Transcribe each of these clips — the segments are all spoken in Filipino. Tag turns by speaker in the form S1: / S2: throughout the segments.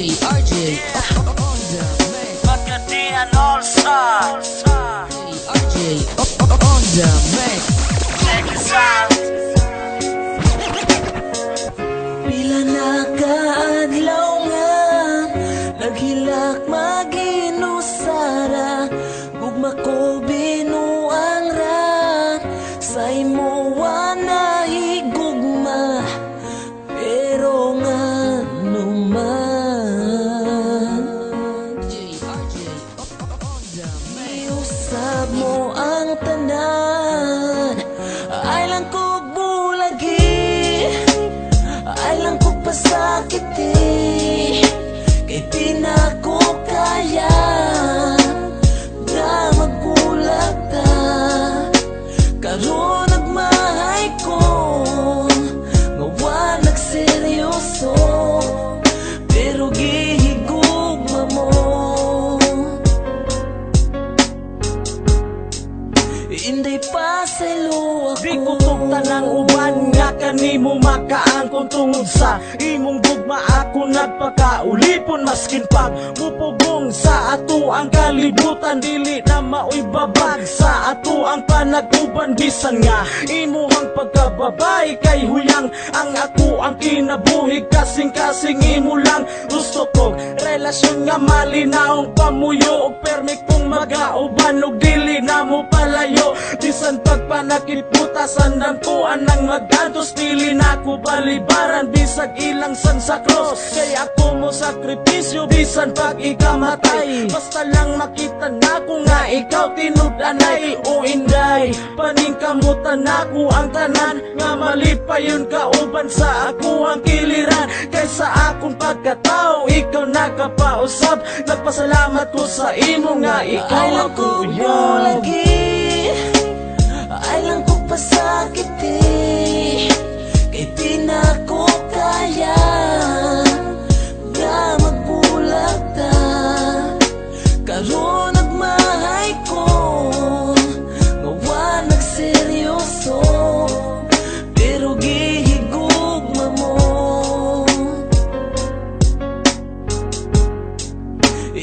S1: RJ on the mix.
S2: Magkadian All-Star
S1: RJ on the mix.
S2: Check this out.
S3: Pila na kaadlaw nga naghilak maginusara, gugma ko binuang ra sa imo na higugma, pero nga naman
S1: RJ on the mix.
S3: iusab mo ang tanan, ay lang ko bulagi, ay lang ko pasakiti, kay di na ko kaya na magulat ta. Karon nagmahay ko nga wa nagseryoso, pero gihigugma mo. Inday pa sa luwa
S2: Di
S3: ko
S2: ko tanang uban nga kanimo makaangkon tungod sa imong gugma. Ako nagpakaulipon maskin pag mupugong sa ato ang kalibutan, dili na maoy babag sa ato ang panag-uban. Bisan nga imuhang pagkababay kay huyang ang ako ang kinabuhi, kasing-kasing imo lang gusto ko. Relasyon nga malinaong pamuyo og permik kong magauban og dili na mo palayo. Bisan pagpanakit puta sandang ko anang magantos, dili na ko balibaran bisag ilang san sa cross. Kay ako mo sakripisyo bisan pag ikamatay, basta lang makita na ko nga ikaw tinud-anay. O inday paningkamutan ako ang tanan nga malipayon kauban sa ako ang kiliran. Kaysa akong pagkatao ikaw nakapausap, nagpasalamat ko sa imo nga ikaw
S3: ay lang ko
S2: ako
S3: bulagi, ay lang ko pasakiti, kay di na ko kaya na magulat ta. Karon nagmahay ko nga wa nagseryoso, pero gihigugma mo.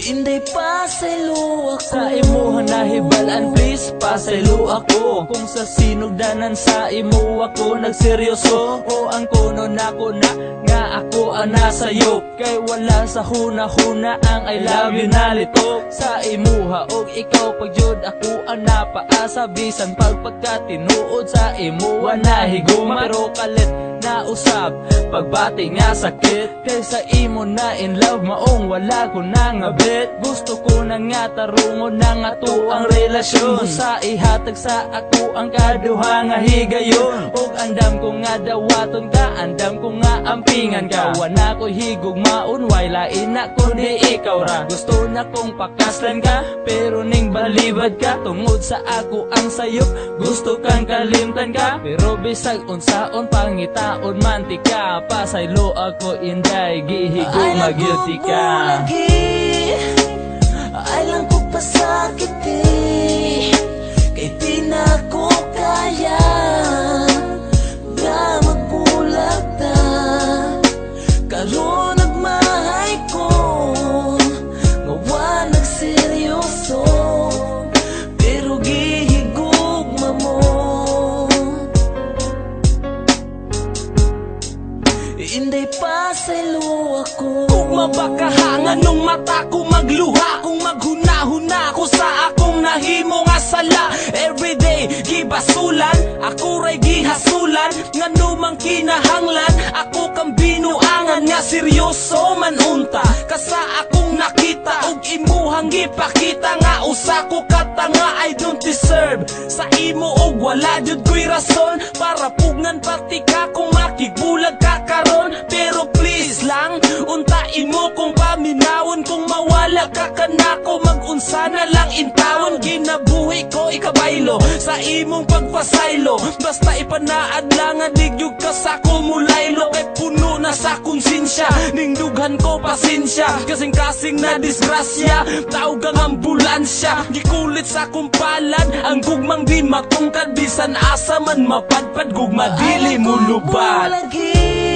S3: Inday pa sa luwa ko
S4: Sa imo nahibalan please pasaylo ako, kung sa sinugdanan sa imo ako nagseryoso. O ang kuno nako na nga ako ang nasayo, kay wala sa huna-huna ang I love you nalito sa imuha. Og ikaw pagjud ako ang napaasa, bisan pagpagkatinuod sa imo nahiguma. Pero kalit na usab pagbati nga sakit, kay sa imo na in love maong wala ko na nga bet. Gusto ko na nga tarungon na nga to ang relasyon, sa ihatag sa ako ang kaduha nga higayon. Og andam ko nga dawaton ka, andam ko nga ampingan ka. Wana ko higugmaon, way lain na kundi ikaw ra. Gusto na kong pakaslan ka, pero ning balibad ka. Tungod sa ako ang sayop, gusto kang kalimtan ka. Pero bisag unsaon pangitaon mantika, pasaylo ako inday, gihiguma guilty ka.
S3: Ay lang ko pasakiti, kay di na ko kaya na magulat ta. Karon nagmahay ko nga wa nagseryoso, pero gihigugma mo. Inday pa sa luwa ko
S2: Kung mabakahangan nung mata ko magluha, kung maghuna-huna ko sa akong nahimo nga sala. Everyday gibasulan, ako ray gihasulan, nga numang kinahanglan ako kang binuangan nga seryoso man unta. Kasa akong nakita og imuhang gipakita nga usa ko katanga I don't deserve sa imo, og wala jud ko'y rason para pugnan pati ka kung makibulag ka karon. Pero please lang untain mo kung paminawon, kung mawala ka kanako mag-unsa na lang intawon. Ginabuhi ko ikabaylo sa imong pagpasaylo, basta ipanaad lang nga digyug ka sa kumulaylo. Kay puno na sa konsensya, ning dughan ko pasensya, kasing-kasing na disgrasya, tawag ang ambulansya. Gikulit sa kumpalad ang gugmang di matungkad, bisan asa man mapadpad gugma dili mo lubat.
S3: lagi